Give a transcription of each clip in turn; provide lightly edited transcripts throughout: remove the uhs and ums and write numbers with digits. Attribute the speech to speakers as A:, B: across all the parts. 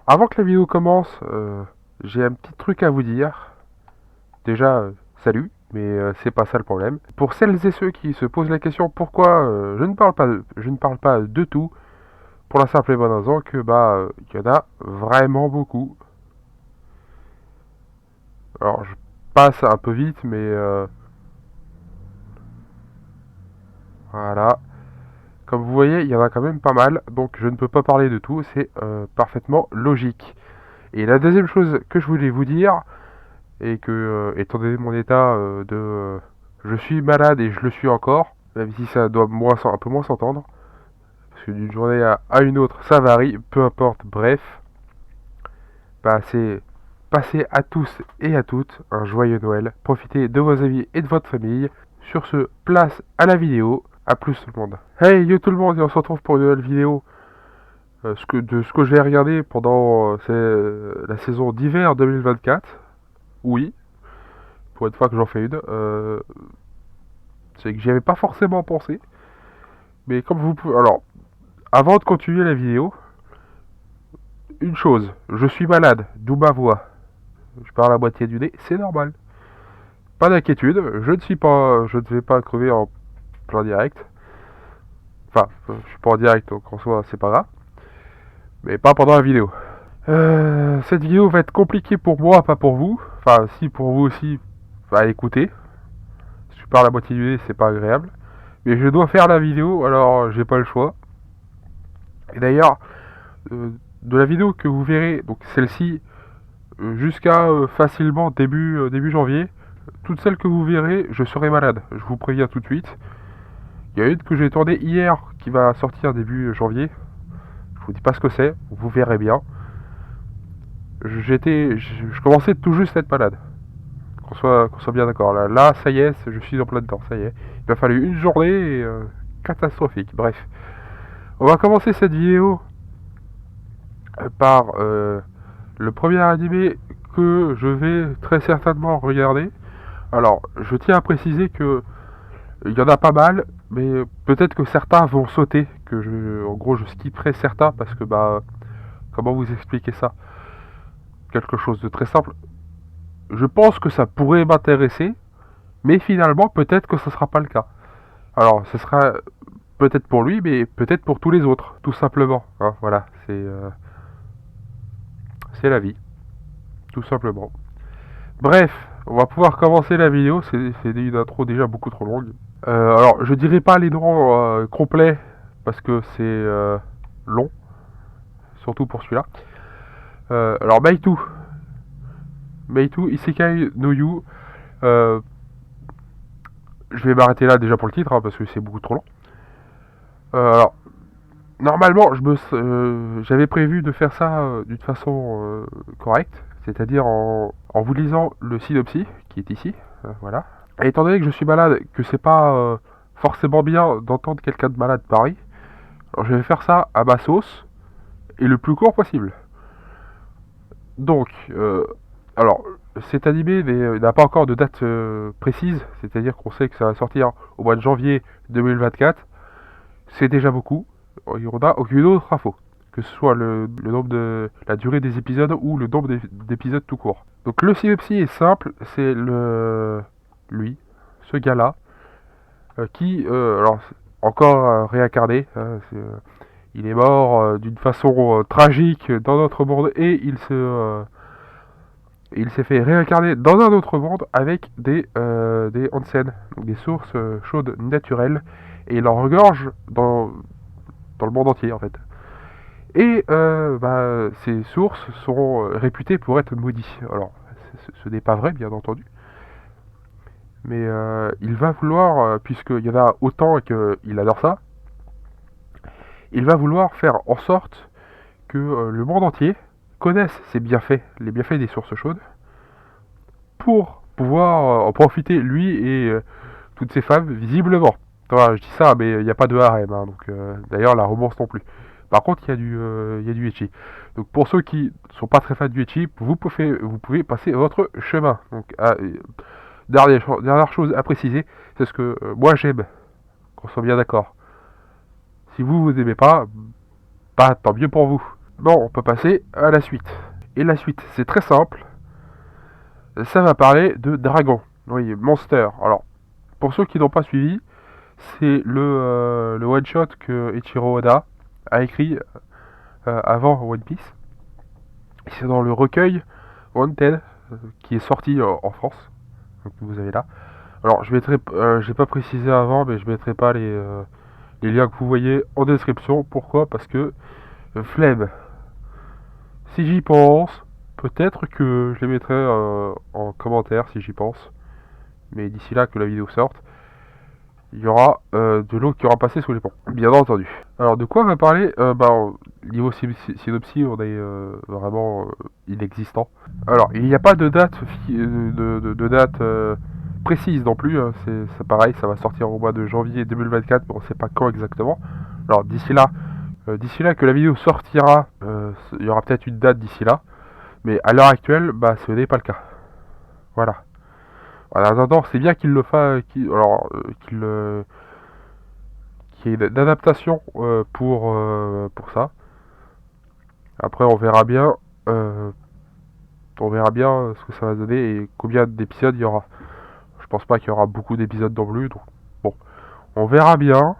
A: Alors, avant que la vidéo commence, j'ai un petit truc à vous dire. Déjà, salut, mais c'est pas ça le problème. Pour celles et ceux qui se posent la question pourquoi je ne parle pas de tout, pour la simple et bonne raison que il y en a vraiment beaucoup. Alors, je passe un peu vite, mais voilà. Comme vous voyez, il y en a quand même pas mal, donc je ne peux pas parler de tout, c'est parfaitement logique. Et la deuxième chose que je voulais vous dire, et que, étant donné mon état je suis malade et je le suis encore, même si ça doit un peu moins s'entendre, parce que d'une journée à une autre, ça varie, peu importe, bref, c'est passer à tous et à toutes un joyeux Noël, profitez de vos amis et de votre famille. Sur ce, place à la vidéo, à plus tout le monde. Hey yo tout le monde, et on se retrouve pour une nouvelle vidéo. De ce que j'ai regardé pendant la saison d'hiver 2024, oui, pour une fois que j'en fais une, c'est que j'y avais pas forcément pensé. Mais comme vous pouvez... Alors, avant de continuer la vidéo, une chose, je suis malade, d'où ma voix. Je parle à moitié du nez, c'est normal. Pas d'inquiétude, je ne vais pas crever en plein direct. Enfin, je suis pas en direct, donc en soi, c'est pas grave. Mais pas pendant la vidéo. Cette vidéo va être compliquée pour moi, pas pour vous. Enfin, si pour vous aussi, écoutez. Si je parle à moitié du nez, c'est pas agréable. Mais je dois faire la vidéo, alors j'ai pas le choix. Et d'ailleurs, de la vidéo que vous verrez, donc celle-ci, jusqu'à facilement début janvier, toutes celles que vous verrez, je serai malade. Je vous préviens tout de suite. Il y a une que j'ai tournée hier qui va sortir début janvier. Je vous dis pas ce que c'est, vous verrez bien. Je commençais tout juste à être malade. Qu'on soit bien d'accord. Là, ça y est, je suis en plein dedans, ça y est. Il m'a fallu une journée catastrophique. Bref. On va commencer cette vidéo par le premier animé que je vais très certainement regarder. Alors, je tiens à préciser que il y en a pas mal, mais peut-être que certains vont sauter, en gros, je skipperai certains parce que comment vous expliquer ça? Quelque chose de très simple. Je pense que ça pourrait m'intéresser, mais finalement, peut-être que ce sera pas le cas. Alors, ce sera peut-être pour lui, mais peut-être pour tous les autres, tout simplement. Hein, voilà, c'est la vie, tout simplement. Bref, on va pouvoir commencer la vidéo. C'est une intro déjà beaucoup trop longue. Alors, je dirais pas les noms complets parce que c'est long, surtout pour celui-là. Alors, Meitu Isekai no Yu. Euh, je vais m'arrêter là déjà pour le titre hein, parce que c'est beaucoup trop long. Alors, normalement, j'avais prévu de faire ça d'une façon correcte, c'est-à-dire en vous lisant le synopsis qui est ici. Voilà. Et étant donné que je suis malade, que c'est pas forcément bien d'entendre quelqu'un de malade parler, alors je vais faire ça à ma sauce et le plus court possible. Donc, alors, cet animé n'a pas encore de date précise, c'est-à-dire qu'on sait que ça va sortir au mois de janvier 2024. C'est déjà beaucoup. Il n'y en a aucune autre info, que ce soit le nombre la durée des épisodes ou le nombre d'épisodes tout court. Donc le synopsis est simple, c'est ce gars-là, qui, alors, encore réincarné, il est mort d'une façon tragique dans notre monde et il s'est fait réincarner dans un autre monde avec des onsen, donc des sources chaudes naturelles, et il en regorge dans le monde entier en fait. Et ces sources sont réputées pour être maudites. Alors, ce n'est pas vrai, bien entendu. Mais il va vouloir, puisqu'il y en a autant et qu'il adore ça, il va vouloir faire en sorte que le monde entier connaisse ses bienfaits, les bienfaits des sources chaudes, pour pouvoir en profiter lui et toutes ces femmes, visiblement. Voilà, je dis ça, mais il n'y a pas de harem, hein, donc d'ailleurs la romance non plus. Par contre, il y a du ecchi. Donc pour ceux qui ne sont pas très fans du ecchi, vous pouvez passer votre chemin. Donc dernière chose à préciser, c'est ce que moi j'aime, qu'on soit bien d'accord. Si vous aimez pas, tant mieux pour vous. Bon, on peut passer à la suite. Et la suite, c'est très simple. Ça va parler de Dragon. Oui, Monster. Alors, pour ceux qui n'ont pas suivi, c'est le one-shot que Eiichiro Oda a écrit avant One Piece. C'est dans le recueil Wanted qui est sorti en France. Donc vous avez là. Alors, je mettrai, j'ai pas précisé avant, mais je mettrai pas les liens que vous voyez en description. Pourquoi? Parce que flemme. Si j'y pense, peut-être que je les mettrai en commentaire si j'y pense. Mais d'ici là que la vidéo sorte, il y aura de l'eau qui aura passé sous les ponts, bien entendu. Alors de quoi on va parler niveau synopsis, on est vraiment inexistant. Alors il n'y a pas de date, de date précise non plus, hein. C'est pareil, ça va sortir au mois de janvier 2024, mais on ne sait pas quand exactement. Alors d'ici là que la vidéo sortira, il y aura peut-être une date d'ici là, mais à l'heure actuelle, bah ce n'est pas le cas. Voilà. En attendant, c'est bien qu'il le fasse, qu'il y ait une adaptation pour ça. Après, on verra bien ce que ça va donner et combien d'épisodes il y aura. Je pense pas qu'il y aura beaucoup d'épisodes non plus, donc bon, on verra bien.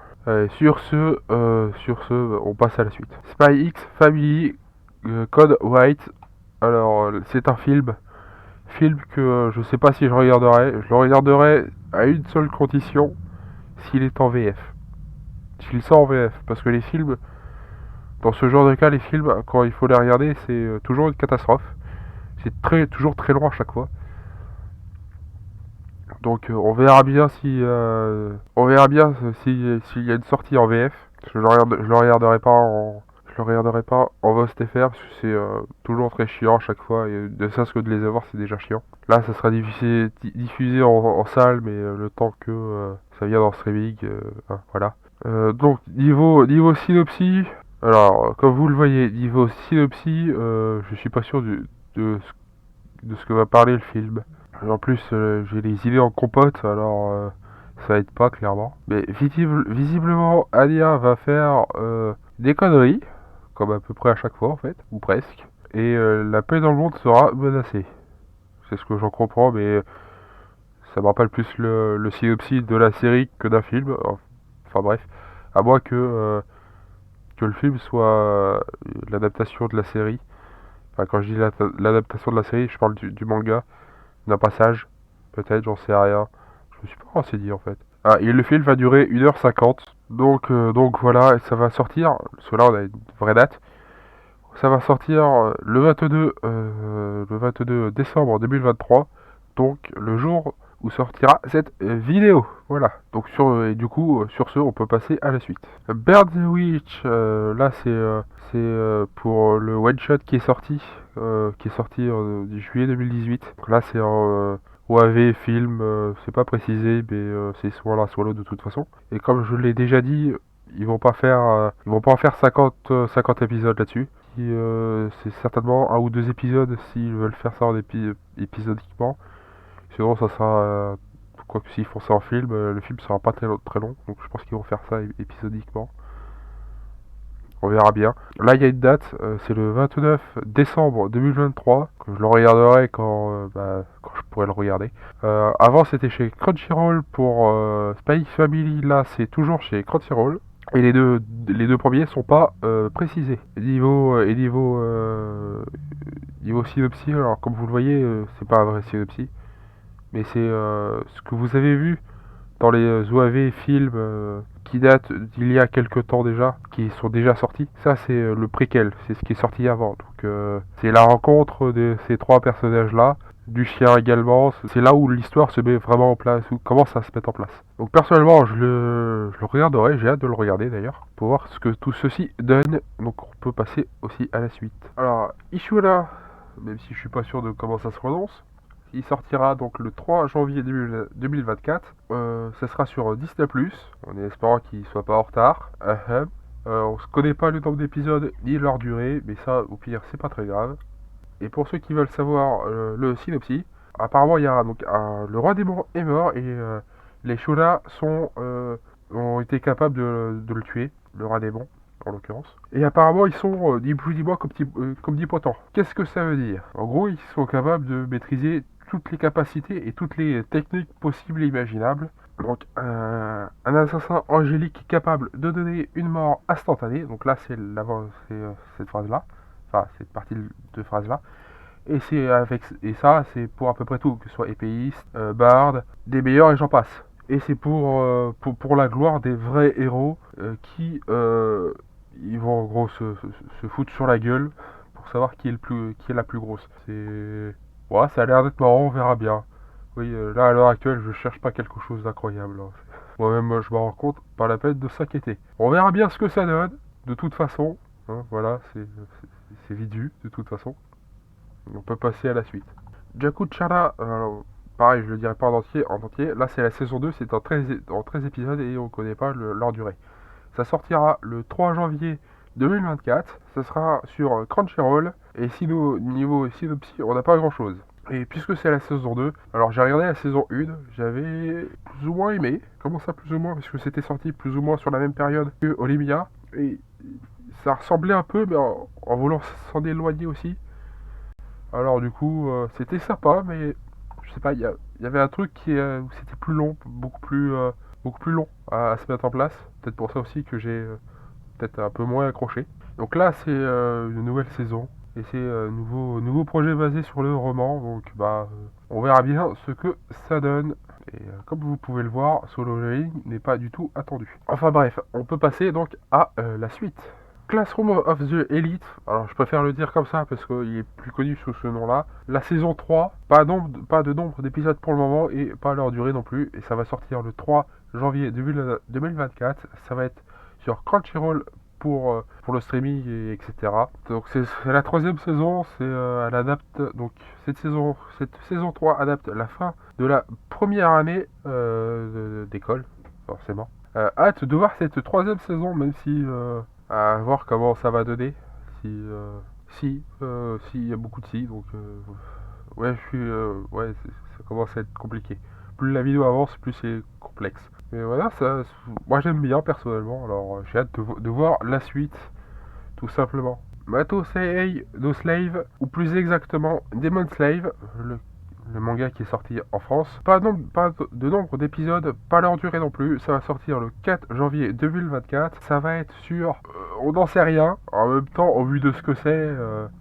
A: Sur ce, on passe à la suite. Spy X Family Code White. Alors, c'est un film que je sais pas si je regarderai. Je le regarderai à une seule condition, s'il est en VF. S'il sort en VF, parce que les films, dans ce genre de cas, les films, quand il faut les regarder, c'est toujours une catastrophe. C'est toujours très long à chaque fois. Donc on verra bien s'il y a une sortie en VF. Parce que je le regarderai pas en VOST-FR parce que c'est toujours très chiant à chaque fois et de ça ce que de les avoir c'est déjà chiant. Là ça sera diffusé en salle mais le temps que ça vient dans streaming, hein, voilà. Donc niveau synopsis, alors comme vous le voyez niveau synopsis, je suis pas sûr de ce que va parler le film. En plus, j'ai les idées en compote, alors ça aide pas clairement. Mais visiblement, Alia va faire des conneries, comme à peu près à chaque fois en fait, ou presque. Et la paix dans le monde sera menacée. C'est ce que j'en comprends, mais ça me rappelle plus le synopsis de la série que d'un film. Enfin bref, à moins que le film soit l'adaptation de la série. Enfin, quand je dis l'adaptation de la série, je parle du manga. D'un passage, peut-être, j'en sais rien. Je me suis pas renseigné en fait. Ah, et le film va durer 1h50. Donc voilà, et ça va sortir, parce que là on a une vraie date. Ça va sortir le 22 décembre 2023. Donc le jour où sortira cette vidéo. Voilà. Donc et du coup, sur ce, on peut passer à la suite. Bird the Witch, là c'est pour le one shot qui est sorti en juillet 2018. Donc là c'est en OAV film, c'est pas précisé, mais c'est soit l'un soit l'autre de toute façon. Et comme je l'ai déjà dit, ils vont pas en faire 50 épisodes là-dessus. C'est certainement un ou deux épisodes s'ils veulent faire ça en épisodiquement. Sinon, ça sera. Quoique s'ils font ça en film, le film sera pas très long. Donc je pense qu'ils vont faire ça épisodiquement. On verra bien. Là, il y a une date, c'est le 29 décembre 2023. Que je le regarderai quand je pourrai le regarder. Avant, c'était chez Crunchyroll pour Spy X Family. Là, c'est toujours chez Crunchyroll. Et les deux premiers sont pas précisés. Niveau synopsis, alors comme vous le voyez, c'est pas un vrai synopsis. Mais c'est ce que vous avez vu dans les OAV films qui datent d'il y a quelques temps déjà, qui sont déjà sortis. Ça, c'est le préquel, c'est ce qui est sorti avant. Donc, c'est la rencontre de ces trois personnages-là, du chien également. C'est là où l'histoire se met vraiment en place, où commence à se mettre en place. Donc, personnellement, je le regarderai, j'ai hâte de le regarder d'ailleurs, pour voir ce que tout ceci donne. Donc, on peut passer aussi à la suite. Alors, Ishura, même si je suis pas sûr de comment ça se prononce, il sortira donc le 3 janvier 2024. Ça sera sur Disney+. On espérant qu'il soit pas en retard. On ne connaît pas le nombre d'épisodes ni leur durée, mais ça, au pire, c'est pas très grave. Et pour ceux qui veulent savoir le synopsis, apparemment, il y a donc le roi démon est mort et les Shona ont été capables de le tuer, le roi démon. en l'occurrence. Et apparemment, ils sont, dis-moi comme dit Potan. Qu'est-ce que ça veut dire? En gros, ils sont capables de maîtriser toutes les capacités et toutes les techniques possibles et imaginables. Donc, un assassin angélique capable de donner une mort instantanée. Donc là, cette phrase-là. Enfin, cette partie de phrase-là. Et ça, c'est pour à peu près tout, que ce soit épéiste, barde, des meilleurs et j'en passe. Et c'est pour la gloire des vrais héros qui ils vont en gros se foutre sur la gueule pour savoir qui est la plus grosse. Ouais, ça a l'air d'être marrant, on verra bien. Oui, là à l'heure actuelle, je cherche pas quelque chose d'incroyable, hein. Moi-même, je me rends compte, pas la peine de s'inquiéter. On verra bien ce que ça donne, de toute façon. Hein, voilà, c'est vite vu, de toute façon. On peut passer à la suite. Jakku Chara, pareil, je le dirai pas en entier. Là, c'est la saison 2, c'est en 13 épisodes et on connaît pas leur durée. Ça sortira le 3 janvier 2024. Ça sera sur Crunchyroll. Et niveau synopsis, on n'a pas grand chose. Et puisque c'est la saison 2, alors j'ai regardé la saison 1, j'avais plus ou moins aimé. Comment ça plus ou moins? Parce que c'était sorti plus ou moins sur la même période que Olimia. Et ça ressemblait un peu, mais en voulant s'en éloigner aussi. Alors du coup, c'était sympa, mais je sais pas, il y avait un truc où c'était plus long, beaucoup plus long à se mettre en place. Peut-être pour ça aussi que j'ai peut-être un peu moins accroché. Donc là, c'est une nouvelle saison et c'est nouveau projet basé sur le roman. Donc on verra bien ce que ça donne. Et comme vous pouvez le voir, Solo Leveling n'est pas du tout attendu. Enfin bref, on peut passer donc à la suite. Classroom of the Elite, alors je préfère le dire comme ça parce qu'il est plus connu sous ce nom-là. La saison 3, pas de nombre d'épisodes pour le moment et pas leur durée non plus. Et ça va sortir le 3 janvier 2024. Ça va être sur Crunchyroll pour le streaming, etc. Donc c'est la troisième saison, elle adapte, donc cette saison 3 adapte la fin de la première année d'école, forcément. Hâte de voir cette troisième saison, même si à voir comment ça va donner. S'il y a beaucoup de si, donc ouais, ça commence à être compliqué. Plus la vidéo avance, plus c'est complexe. Mais voilà, moi j'aime bien personnellement, alors j'ai hâte de voir la suite, tout simplement. Mato Seihei no Slave, ou plus exactement Demon Slave, le manga qui est sorti en France. Pas de nombre d'épisodes, pas leur durée non plus. Ça va sortir le 4 janvier 2024. Ça va être sur... on n'en sait rien. En même temps, au vu de ce que c'est,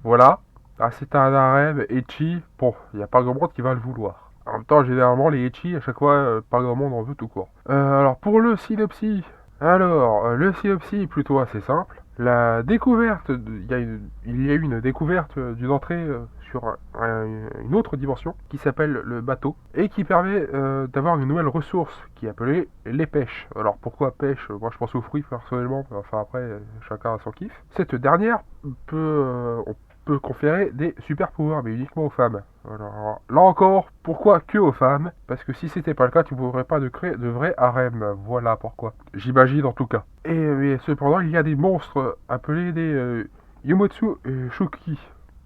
A: voilà. Ah, c'est un harem ecchi. Bon, il n'y a pas grand monde qui va le vouloir. En même temps, généralement, les ecchi, à chaque fois, pas grand monde en veut tout court. Alors, pour le synopsis... le synopsis est plutôt assez simple. La découverte, il y a eu une découverte d'une entrée sur une autre dimension qui s'appelle le bateau et qui permet d'avoir une nouvelle ressource qui est appelée les pêches. Alors pourquoi pêche? Moi je pense aux fruits personnellement, enfin après chacun a son kiff. Cette dernière on peut conférer des super pouvoirs mais uniquement aux femmes. Alors là encore, pourquoi que aux femmes? Parce que si c'était pas le cas, tu ne pourrais pas de créer de vrai harem. Voilà pourquoi. J'imagine en tout cas. Mais cependant, il y a des monstres appelés des Yomotsu Shoki.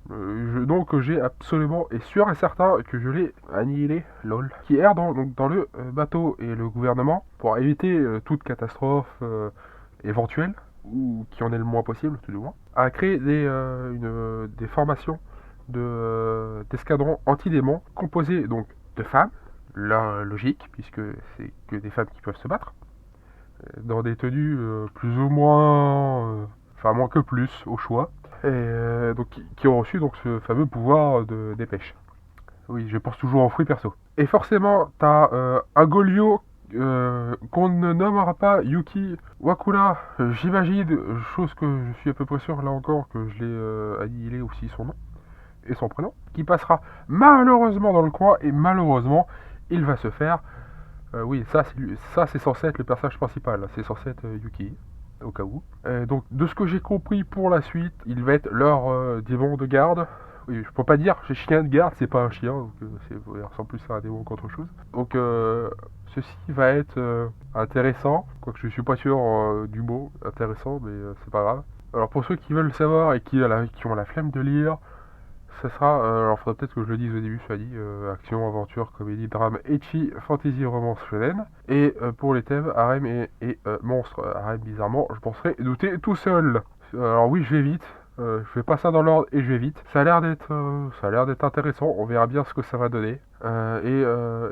A: Donc j'ai absolument et sûr et certain que je l'ai annihilé, lol. Qui erre dans le bateau et le gouvernement pour éviter toute catastrophe éventuelle, ou qui en est le moins possible tout du moins, a créé des formations d'escadrons anti-démons composés donc de femmes, la logique, puisque c'est que des femmes qui peuvent se battre, dans des tenues plus ou moins, enfin moins que plus au choix, et donc qui ont reçu donc ce fameux pouvoir des pêches. Oui, je pense toujours en fruits perso. Et forcément, t'as un Golio qu'on ne nommera pas Yuki Wakura, j'imagine, chose que je suis à peu près sûr là encore que je l'ai annihilé aussi son nom et son prénom, qui passera malheureusement dans le coin et malheureusement il va se faire. Oui, ça c'est censé être le personnage principal, c'est censé être Yuki, au cas où. Donc de ce que j'ai compris pour la suite, il va être leur démon de garde. Oui, je peux pas dire chien de garde, c'est pas un chien, donc il ressemble plus à un démon qu'autre chose. Donc ceci va être intéressant, quoique je suis pas sûr du mot intéressant, mais c'est pas grave. Alors pour ceux qui veulent le savoir et qui ont la flemme de lire, ça sera, alors faudrait peut-être que je le dise au début, soit dit, action, aventure, comédie, drame, ecchi, fantasy, romance, shonen. Et pour les thèmes, harem et monstre. Harem, bizarrement, je penserais douter tout seul. Alors oui, je vais vite. Je fais pas ça dans l'ordre et je vais vite. Ça a l'air d'être intéressant. On verra bien ce que ça va donner. Et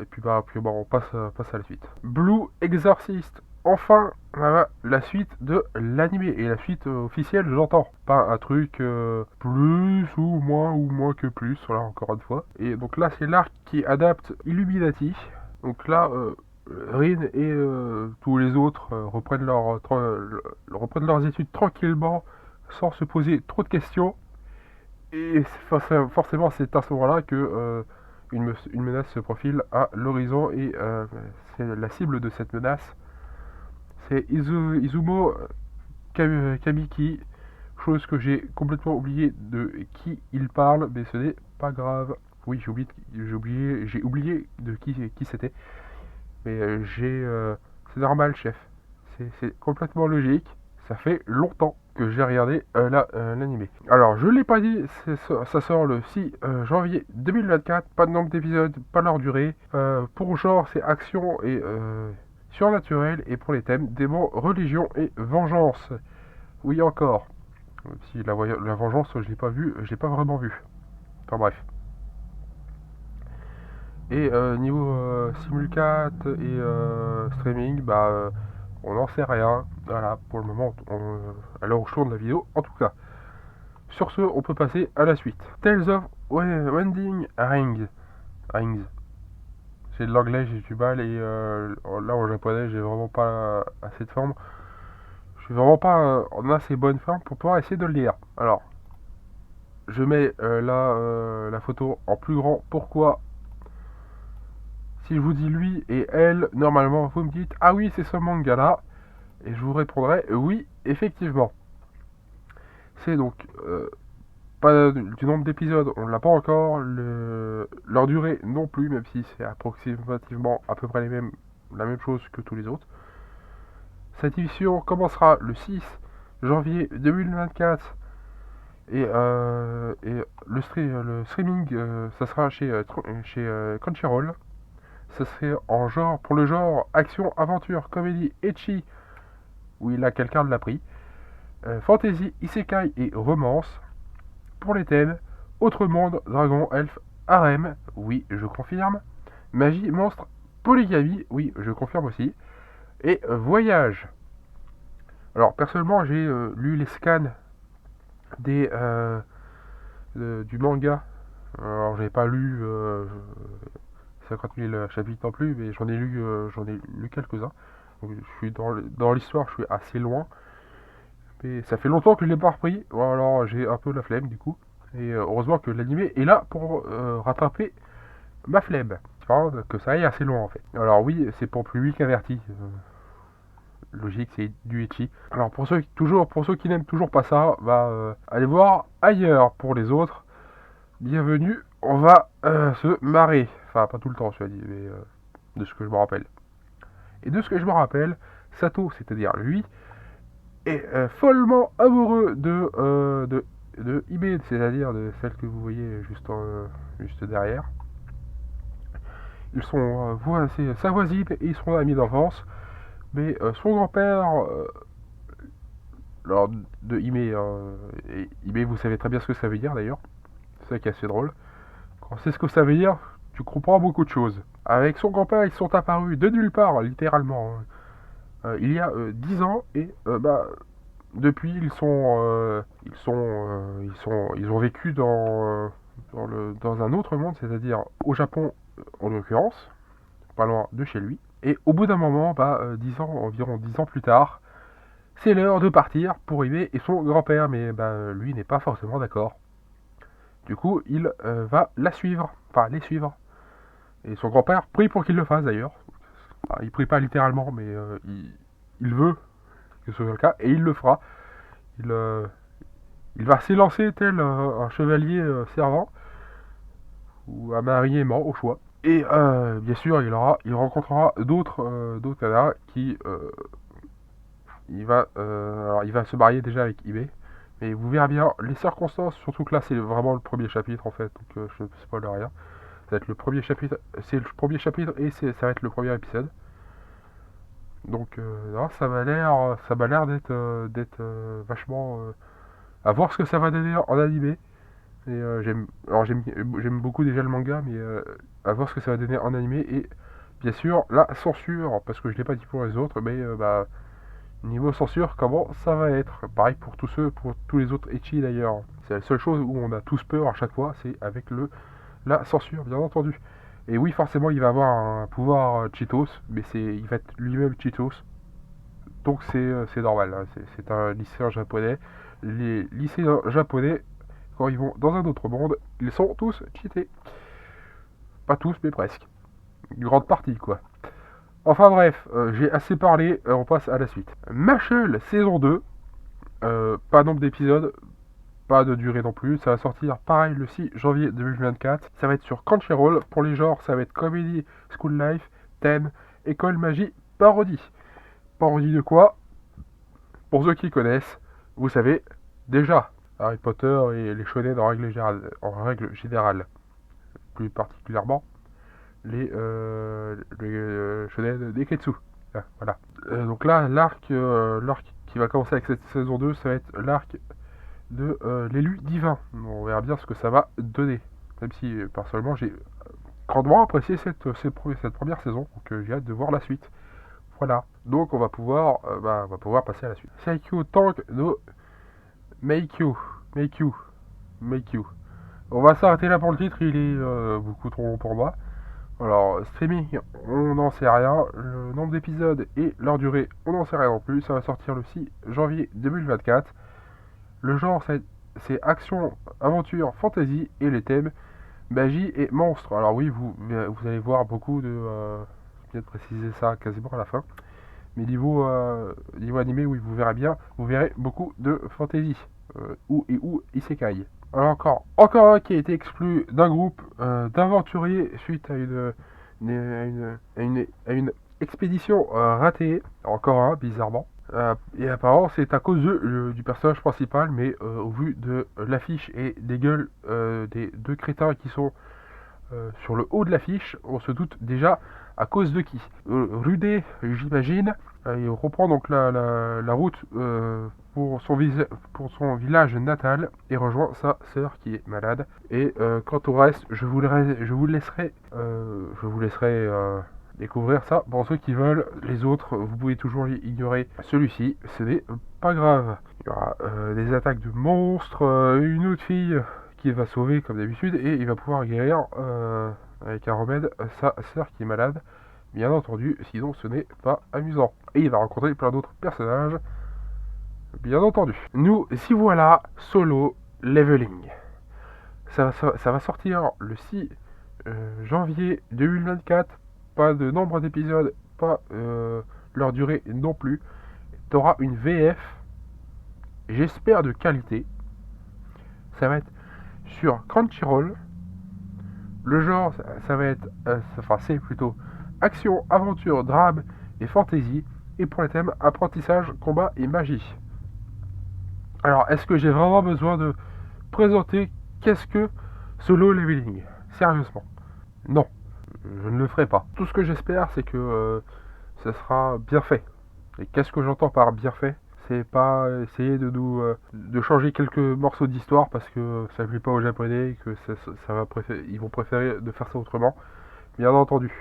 A: puis bah, on passe à la suite. Blue Exorcist. Enfin, voilà la suite de l'animé. Et la suite officielle, j'entends. Pas un truc plus ou moins que plus, là encore une fois. Et donc là, c'est l'arc qui adapte Illuminati. Donc là, Rin et tous les autres reprennent leurs études tranquillement, sans se poser trop de questions. Et forcément, c'est à ce moment-là que une menace se profile à l'horizon. Et c'est la cible de cette menace, c'est Izumo Kamiki, chose que j'ai complètement oublié de qui il parle, mais ce n'est pas grave. Oui, j'ai oublié de qui c'était, mais c'est normal, chef. C'est complètement logique. Ça fait longtemps que j'ai regardé l'animé. Alors, je l'ai pas dit, ça sort le 6 janvier 2024. Pas de nombre d'épisodes, pas leur durée. Pour genre, c'est action et surnaturel. Et pour les thèmes, démons, religion et vengeance. Oui, encore. Si la vengeance, je l'ai pas vu, je l'ai pas vraiment vu. Enfin bref. Et niveau simulcat et streaming, bah on n'en sait rien. Voilà, pour le moment, à l'heure où je tourne la vidéo, en tout cas. Sur ce, on peut passer à la suite. Tales of Wending Rings. C'est de l'anglais, j'ai du mal, et là en japonais, j'ai vraiment pas assez de forme. Je suis vraiment pas en assez bonne forme pour pouvoir essayer de le lire. Alors, je mets là la photo en plus grand. Pourquoi? Si je vous dis lui et elle, normalement, vous me dites ah oui, c'est ce manga-là, et je vous répondrai oui, effectivement. C'est donc pas du nombre d'épisodes, on ne l'a pas encore, leur durée non plus, même si c'est approximativement à peu près la même chose que tous les autres. Cette émission commencera le 6 janvier 2024 et le streaming, ça sera chez Crunchyroll. Ça serait pour le genre action, aventure, comédie, ecchi, où il a quelqu'un de l'a pris. Fantasy, isekai et romance. Pour les thèmes, autre monde, dragon, elfe, harem, oui, je confirme. Magie, monstre, polygamie, oui, je confirme aussi. Et voyage. Alors, personnellement, j'ai lu les scans du manga. Alors, j'ai pas lu 50 000 chapitres non plus, mais j'en ai lu quelques-uns. Donc, je suis dans l'histoire, je suis assez loin. Mais ça fait longtemps que je l'ai pas repris, alors j'ai un peu la flemme du coup. Et heureusement que l'animé est là pour rattraper ma flemme. Enfin, que ça aille assez loin en fait. Alors oui, c'est pour public averti. Logique, c'est du ecchi. Alors pour ceux qui n'aiment toujours pas ça, bah allez voir ailleurs. Pour les autres, bienvenue, on va se marrer. Enfin, pas tout le temps, je dit, mais de ce que je me rappelle. Et de ce que je me rappelle, Sato, c'est-à-dire lui, est follement amoureux de Ibe, c'est-à-dire de celle que vous voyez juste derrière. Ils sont sa voisine et ils sont amis d'enfance. Mais son grand-père, lors de Ime, et Ime, vous savez très bien ce que ça veut dire d'ailleurs. C'est ça qui est assez drôle. Quand c'est ce que ça veut dire, tu comprends beaucoup de choses. Avec son grand-père, ils sont apparus de nulle part, littéralement. Il y a 10 ans et bah depuis ils ont vécu dans un autre monde, c'est-à-dire au Japon en l'occurrence, pas loin de chez lui. Et au bout d'un moment, bah, environ 10 ans plus tard, c'est l'heure de partir pour Ime et son grand-père, mais bah, lui n'est pas forcément d'accord. Du coup, il va la suivre, enfin les suivre. Et son grand-père prie pour qu'il le fasse d'ailleurs. Enfin, il prie pas littéralement, mais il veut que ce soit le cas, et il le fera. Il, euh, il va s'élancer tel un chevalier servant, ou un mari aimant au choix. Et bien sûr, il rencontrera d'autres canards qui, il va se marier déjà avec Ibe, Mais vous verrez bien les circonstances, surtout que là c'est vraiment le premier chapitre en fait, donc je ne spoil rien. Ça va être le premier chapitre, c'est le premier chapitre et ça va être le premier épisode. Donc non, ça m'a l'air vachement à voir ce que ça va donner en animé. Et j'aime beaucoup déjà le manga, mais à voir ce que ça va donner en animé et bien sûr la censure, parce que je l'ai pas dit pour les autres, mais bah niveau censure, comment ça va être? Pareil pour tous les autres ecchi d'ailleurs. C'est la seule chose où on a tous peur à chaque fois, c'est avec la censure, bien entendu. Et oui, forcément, il va avoir un pouvoir Cheetos, mais il va être lui-même Cheetos, donc c'est normal, hein. C'est un lycéen japonais. Les lycéens japonais, quand ils vont dans un autre monde, ils sont tous cheatés. Pas tous, mais presque. Une grande partie, quoi. Enfin bref, j'ai assez parlé, on passe à la suite. Mashle, saison 2, pas nombre d'épisodes, pas de durée non plus, ça va sortir pareil le 6 janvier 2024, ça va être sur Crunchyroll, pour les genres ça va être comédie, school life, thème, école, magie, parodie. Parodie de quoi? Pour ceux qui connaissent, vous savez déjà Harry Potter et les shonen en règle générale, plus particulièrement les shonen Neketsu. Ah, voilà. Donc là, l'arc qui va commencer avec cette saison 2, ça va être l'arc de l'élu divin. On verra bien ce que ça va donner. Même si personnellement j'ai grandement apprécié cette première saison, donc j'ai hâte de voir la suite. Voilà. Donc on va pouvoir passer à la suite. Saikyo Tank no Meikyu. Meikyu. Meikyu. On va s'arrêter là pour le titre, il est beaucoup trop long pour moi. Alors, streaming, on n'en sait rien. Le nombre d'épisodes et leur durée, on n'en sait rien non plus. Ça va sortir le 6 janvier 2024. Le genre, c'est action, aventure, fantasy et les thèmes magie et monstre. Alors oui, vous allez voir beaucoup de... je viens de préciser ça quasiment à la fin. Mais niveau animé, oui, vous verrez bien, vous verrez beaucoup de fantasy ou isekai. Alors encore un qui a été exclu d'un groupe d'aventuriers suite à une expédition ratée. Encore un, bizarrement. Et apparemment, c'est à cause du personnage principal, mais au vu de l'affiche et des gueules des deux crétins qui sont sur le haut de l'affiche, on se doute déjà à cause de qui. Rudé, j'imagine, il reprend donc la route pour son village natal et rejoint sa sœur qui est malade. Et quant au reste, je vous laisserai découvrir ça. Pour ceux qui veulent, les autres, vous pouvez toujours ignorer celui-ci, ce n'est pas grave. Il y aura des attaques de monstres, une autre fille qui va sauver comme d'habitude et il va pouvoir guérir avec un remède sa sœur qui est malade. Bien entendu, sinon ce n'est pas amusant. Et il va rencontrer plein d'autres personnages, bien entendu. Nous, si voilà, Solo Leveling. Ça va sortir le 6 janvier 2024. Pas de nombre d'épisodes, pas leur durée non plus. Tu auras une VF, j'espère de qualité. Ça va être sur Crunchyroll. Le genre, ça va être, enfin c'est plutôt action, aventure, drame et fantasy. Et pour les thèmes apprentissage, combat et magie. Alors, est-ce que j'ai vraiment besoin de présenter qu'est-ce que Solo Leveling? Sérieusement, non, je ne le ferai pas. Tout ce que j'espère, c'est que ça sera bien fait. Et qu'est-ce que j'entends par bien fait? C'est pas essayer de changer quelques morceaux d'histoire parce que ça plaît pas aux japonais et que ils vont préférer de faire ça autrement. Bien entendu.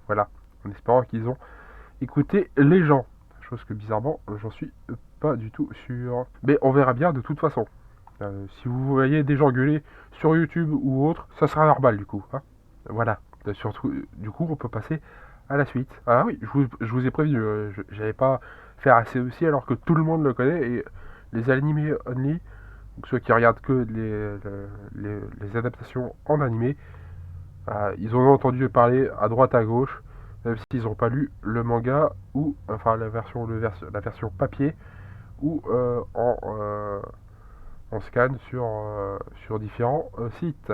A: Voilà. En espérant qu'ils ont écouté les gens. Chose que bizarrement, j'en suis pas du tout sûr. Mais on verra bien de toute façon. Si vous voyez des gens gueuler sur YouTube ou autre, ça sera normal du coup. Hein. Voilà. Surtout, du coup, on peut passer à la suite. Ah oui, je vous ai prévenu, j'allais pas faire assez aussi alors que tout le monde le connaît et les animés only, donc ceux qui regardent que les adaptations en animé, ils ont entendu parler à droite à gauche, même s'ils n'ont pas lu le manga ou enfin la version papier ou en scan sur différents sites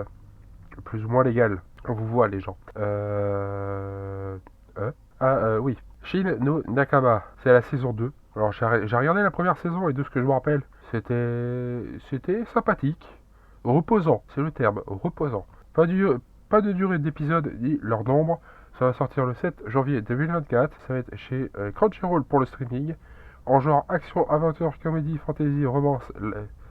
A: plus ou moins légal. On vous voit les gens. Oui. Shin no Nakama, c'est la saison 2. Alors j'ai regardé la première saison et de ce que je me rappelle, C'était sympathique. Reposant, c'est le terme, reposant. Pas de durée d'épisode ni leur nombre. Ça va sortir le 7 janvier 2024. Ça va être chez Crunchyroll pour le streaming. En genre action, aventure, comédie, fantasy, romance,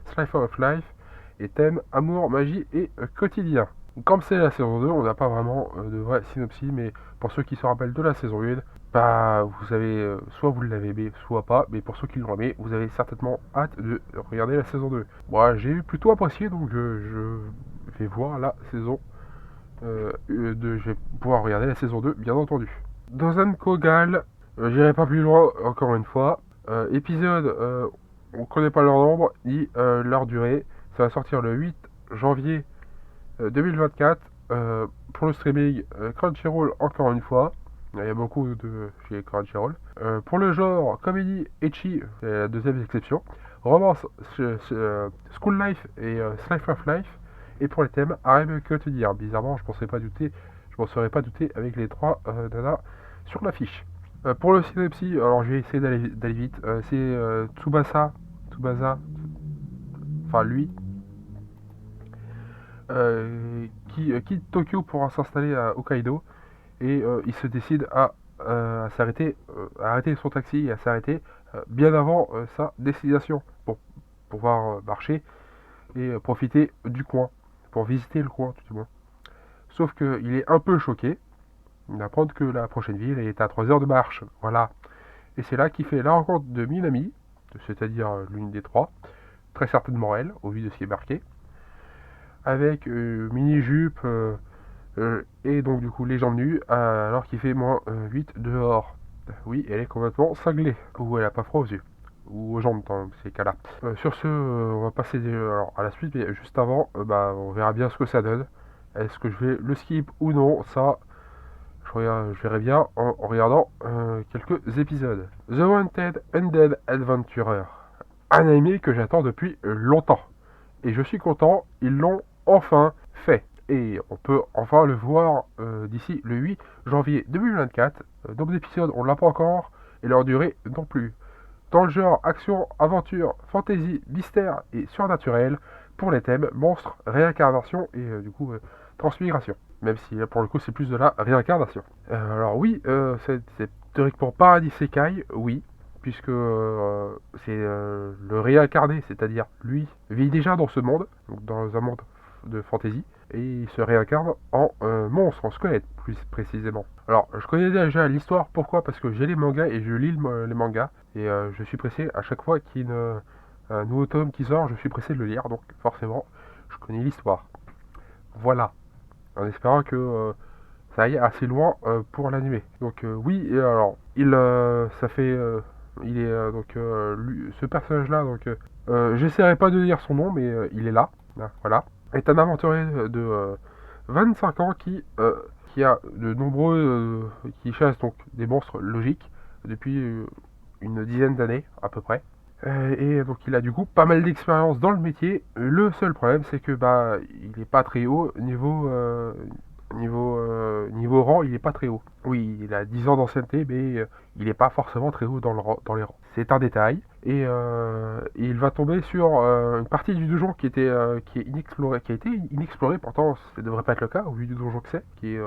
A: slice of life. Et thème amour, magie et quotidien. Comme c'est la saison 2, on n'a pas vraiment de vrai synopsis, mais pour ceux qui se rappellent de la saison 1, bah, vous avez, soit vous l'avez aimé, soit pas, mais pour ceux qui l'ont aimé, vous avez certainement hâte de regarder la saison 2. Moi, j'ai plutôt apprécié, donc je vais voir la saison je vais pouvoir regarder la saison 2, bien entendu. Dans un Kogal, j'irai pas plus loin, encore une fois. Épisode, on connaît pas leur nombre, ni leur durée. Ça va sortir le 8 janvier 2024 pour le streaming Crunchyroll, encore une fois. Il y a beaucoup de chez Crunchyroll. Pour le genre comédie ecchi, c'est la deuxième exception. Romance, School Life et Slice of Life. Et pour les thèmes, harem que te dire. Bizarrement, je m'en serais pas douté avec les trois nanas sur l'affiche. Pour le synopsis, alors je vais essayer d'aller vite. C'est Tsubasa, enfin lui, qui quitte Tokyo pour s'installer à Hokkaido et il se décide à s'arrêter, à arrêter son taxi et à s'arrêter bien avant sa destination pour pouvoir marcher et profiter du coin, pour visiter le coin tout du moins. Sauf qu'il est un peu choqué d'apprendre que la prochaine ville est à 3 heures de marche. Voilà. Et c'est là qu'il fait la rencontre de Minami, c'est-à-dire l'une des trois, très certainement elle, au vu de ce qui est marqué, avec mini-jupe et donc du coup les jambes nues, alors qu'il fait moins 8 dehors. Oui, elle est complètement cinglée, ou elle a pas froid aux yeux, ou aux jambes dans ces cas-là. Sur ce, on va passer alors, à la suite, mais juste avant, bah, on verra bien ce que ça donne. Est-ce que je vais le skip ou non? Ça, je verrai bien en regardant quelques épisodes. The Wanted Undead Adventurer. Un anime que j'attends depuis longtemps. Et je suis content, ils l'ont enfin fait. Et on peut enfin le voir d'ici le 8 janvier 2024. Nombre d'épisodes, on ne l'a pas encore. Et leur durée non plus. Dans le genre action, aventure, fantasy, mystère et surnaturel. Pour les thèmes monstres, réincarnation et transmigration. Même si pour le coup c'est plus de la réincarnation. Alors oui, c'est théoriquement paradis Sekai, oui, puisque c'est le réincarné, c'est-à-dire lui vit déjà dans ce monde, donc dans un monde de fantasy, et il se réincarne en monstre, en squelette plus précisément. Alors je connais déjà l'histoire, pourquoi? Parce que j'ai les mangas et je lis les mangas, et je suis pressé à chaque fois qu'il y a un nouveau tome qui sort, je suis pressé de le lire, donc forcément je connais l'histoire. Voilà, en espérant que ça aille assez loin pour l'animé. Donc oui, et alors ça fait, il est ce personnage-là. Donc j'essaierai pas de dire son nom, mais il est là. Voilà, est un aventurier de 25 ans qui a de nombreux, qui chasse donc des monstres logiques depuis une dizaine d'années à peu près. Et donc il a du coup pas mal d'expérience dans le métier. Le seul problème c'est que bah il est pas très haut niveau rang, il est pas très haut. Oui, il a 10 ans d'ancienneté, mais il n'est pas forcément très haut dans les rangs. C'est un détail. Et il va tomber sur une partie du donjon qui est inexplorée, qui a été inexplorée. Pourtant, ça ne devrait pas être le cas au vu du donjon que c'est, qui est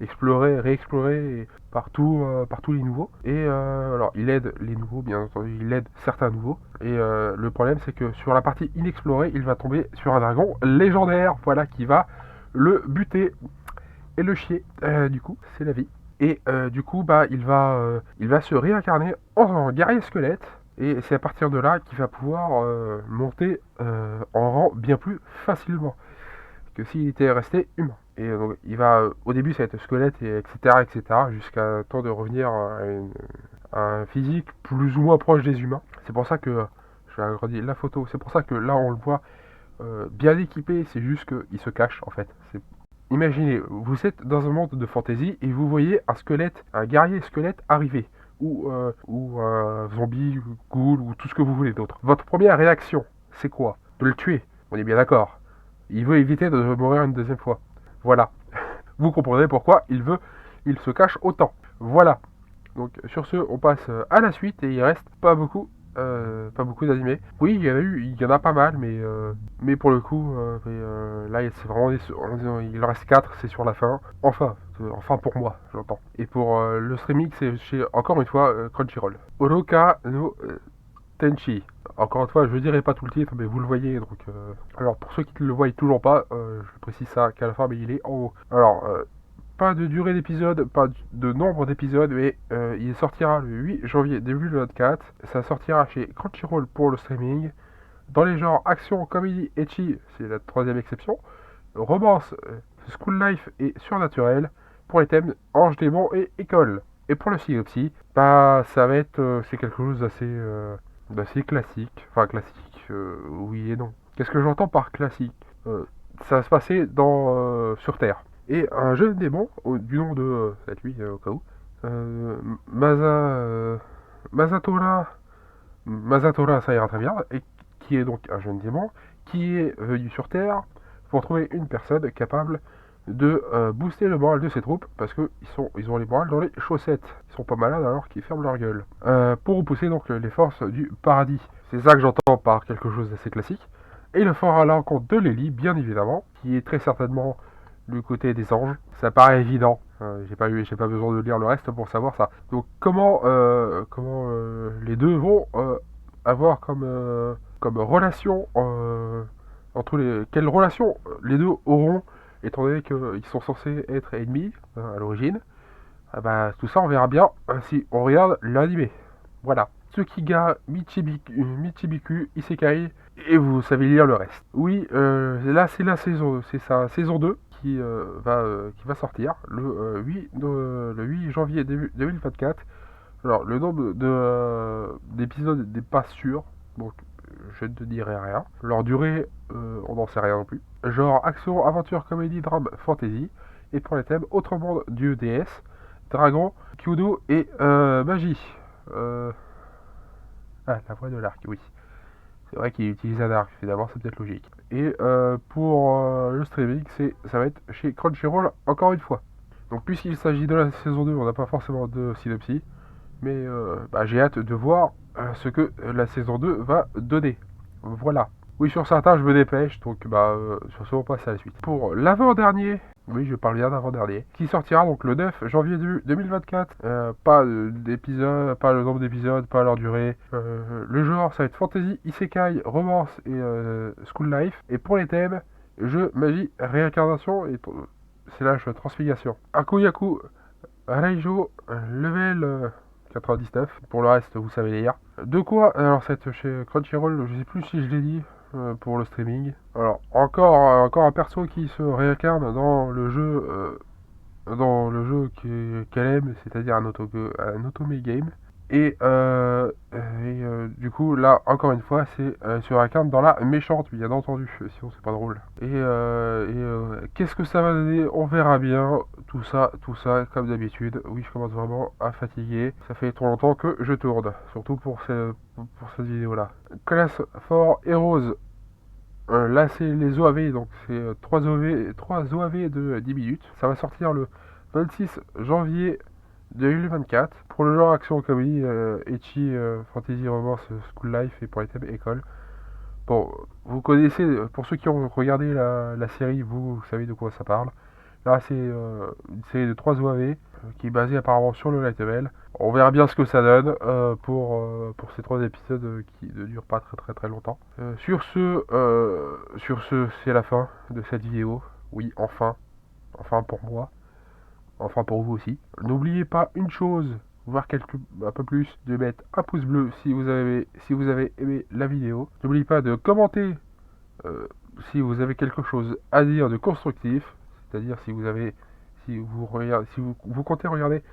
A: exploré, réexploré par tous les nouveaux. Et alors, il aide les nouveaux, bien entendu, il aide certains nouveaux. Et le problème, c'est que sur la partie inexplorée, il va tomber sur un dragon légendaire, voilà, qui va le buter et le chier. Du coup, c'est la vie. Et du coup, bah, il va se réincarner en guerrier squelette. Et c'est à partir de là qu'il va pouvoir monter en rang bien plus facilement que s'il était resté humain. Et donc, au début, ça va être squelette, et etc., etc., jusqu'à temps de revenir à un physique plus ou moins proche des humains. C'est pour ça que je vais agrandir la photo. C'est pour ça que là, on le voit bien équipé. C'est juste qu'il se cache en fait. Imaginez, vous êtes dans un monde de fantasy et vous voyez un squelette, un guerrier squelette arriver, ou un zombie, ghoul, ou tout ce que vous voulez d'autre. Votre première réaction, c'est quoi? De le tuer. On est bien d'accord. Il veut éviter de mourir une deuxième fois. Voilà. Vous comprendrez pourquoi il se cache autant. Voilà. Donc sur ce, on passe à la suite et il reste pas beaucoup pas beaucoup d'animés. Oui, il y en a pas mal, mais pour le coup, là, c'est vraiment, il en reste 4, c'est sur la fin. Enfin pour moi, j'entends. Et pour le streaming, c'est chez, encore une fois, Crunchyroll. Oroka no Tenchi. Encore une fois, je dirai pas tout le titre, mais vous le voyez. Donc, alors pour ceux qui ne le voient toujours pas, je précise ça qu'à la fin, mais il est en haut. Alors, pas de durée d'épisode, pas de nombre d'épisodes, mais il sortira le 8 janvier 2024. Ça sortira chez Crunchyroll pour le streaming. Dans les genres action, comédie, ecchi, c'est la troisième exception. Romance, school life et surnaturel. Pour les thèmes ange, démon et école. Et pour le synopsis, bah ça va être c'est quelque chose d'assez classique. Enfin classique, oui et non. Qu'est-ce que j'entends par classique? Ça va se passer sur Terre. Et un jeune démon, du nom de, ça va être lui au cas où, euh, Masa, Masatora, Masatora, ça ira très bien, et qui est donc un jeune démon, qui est venu sur Terre pour trouver une personne capable de booster le moral de ses troupes, parce qu'ils ont les morales dans les chaussettes. Ils sont pas malades alors qu'ils ferment leur gueule. Pour repousser donc les forces du paradis. C'est ça que j'entends par quelque chose d'assez classique. Et il fera à la rencontre de Lily, bien évidemment, qui est très certainement du côté des anges. Ça paraît évident. J'ai pas besoin de lire le reste pour savoir ça. Donc comment les deux vont avoir comme relation quelle relation les deux auront, étant donné qu'ils sont censés être ennemis à l'origine. Ah bah, tout ça on verra bien si on regarde l'animé. Voilà. Tsukiga Michibiku Isekai, et vous savez lire le reste. Oui, là c'est sa saison 2 qui va sortir le 8 janvier 2024. Alors, le nombre d'épisodes n'est pas sûr, donc je ne te dirai rien. Leur durée, on n'en sait rien non plus. Genre action, aventure, comédie, drame, fantasy. Et pour les thèmes, autre monde, dieu, déesse, dragon, kyudo et magie. Euh, la voix de l'arc, oui. C'est vrai qu'il utilise un arc, finalement, c'est peut-être logique. Et pour le streaming, ça va être chez Crunchyroll, encore une fois. Donc, puisqu'il s'agit de la saison 2, on n'a pas forcément de synopsis. Mais j'ai hâte de voir ce que la saison 2 va donner. Voilà. Oui, sur certains, je me dépêche, donc sur ce, on passe à la suite. Pour l'avant-dernier, oui, je parle bien d'avant-dernier, qui sortira donc le 9 janvier 2024. Pas d'épisode, pas le nombre d'épisodes, pas leur durée. Le genre, ça va être fantasy, isekai, romance et school life. Et pour les thèmes, jeu, magie, réincarnation et slash transfiguration. Akuyaku Raijo, level 99. Pour le reste, vous savez lire. De quoi? Alors, c'est chez Crunchyroll, je sais plus si je l'ai dit pour le streaming. Alors, encore un perso qui se réincarne dans le jeu qu'elle aime, c'est-à-dire un Otome Game. Du coup, là, encore une fois, c'est sur un cadre dans la méchante, bien entendu, sinon c'est pas drôle. Qu'est-ce que ça va donner? On verra bien. Tout ça, comme d'habitude. Oui, je commence vraiment à fatiguer. Ça fait trop longtemps que je tourne, surtout pour cette vidéo-là. Class for Heroes. Là, c'est les OAV, donc c'est 3 OAV de 10 minutes. Ça va sortir le 26 janvier 2024 pour le genre action comédie, ecchi, fantasy, romance, school life et pour les thèmes école. Bon, vous connaissez, pour ceux qui ont regardé la série, vous savez de quoi ça parle. Là, c'est une série de 3 OAV qui est basée apparemment sur le light novel. On verra bien ce que ça donne pour ces 3 épisodes qui ne durent pas très très très longtemps. Sur ce, c'est la fin de cette vidéo. Oui, enfin pour moi. Enfin pour vous aussi. N'oubliez pas une chose, voire un peu plus, de mettre un pouce bleu si vous avez aimé la vidéo. N'oubliez pas de commenter si vous avez quelque chose à dire de constructif, c'est-à-dire si vous comptez regarder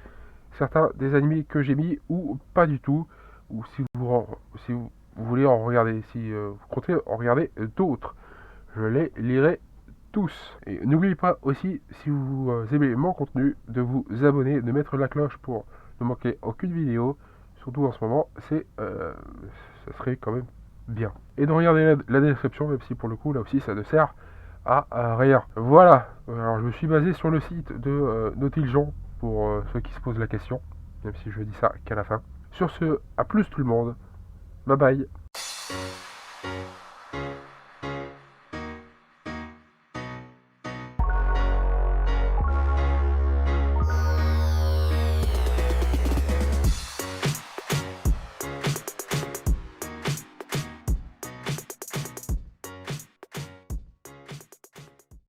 A: certains des animés que j'ai mis ou pas du tout, ou si vous voulez en regarder, si vous comptez en regarder d'autres, je les lirai tous. Et n'oubliez pas aussi, si vous aimez mon contenu, de vous abonner, de mettre la cloche pour ne manquer aucune vidéo. Surtout en ce moment, ça serait quand même bien. Et de regarder la description, même si pour le coup, là aussi, ça ne sert à rien. Voilà. Alors, je me suis basé sur le site de Nautiljon pour ceux qui se posent la question, même si je dis ça qu'à la fin. Sur ce, à plus tout le monde. Bye bye.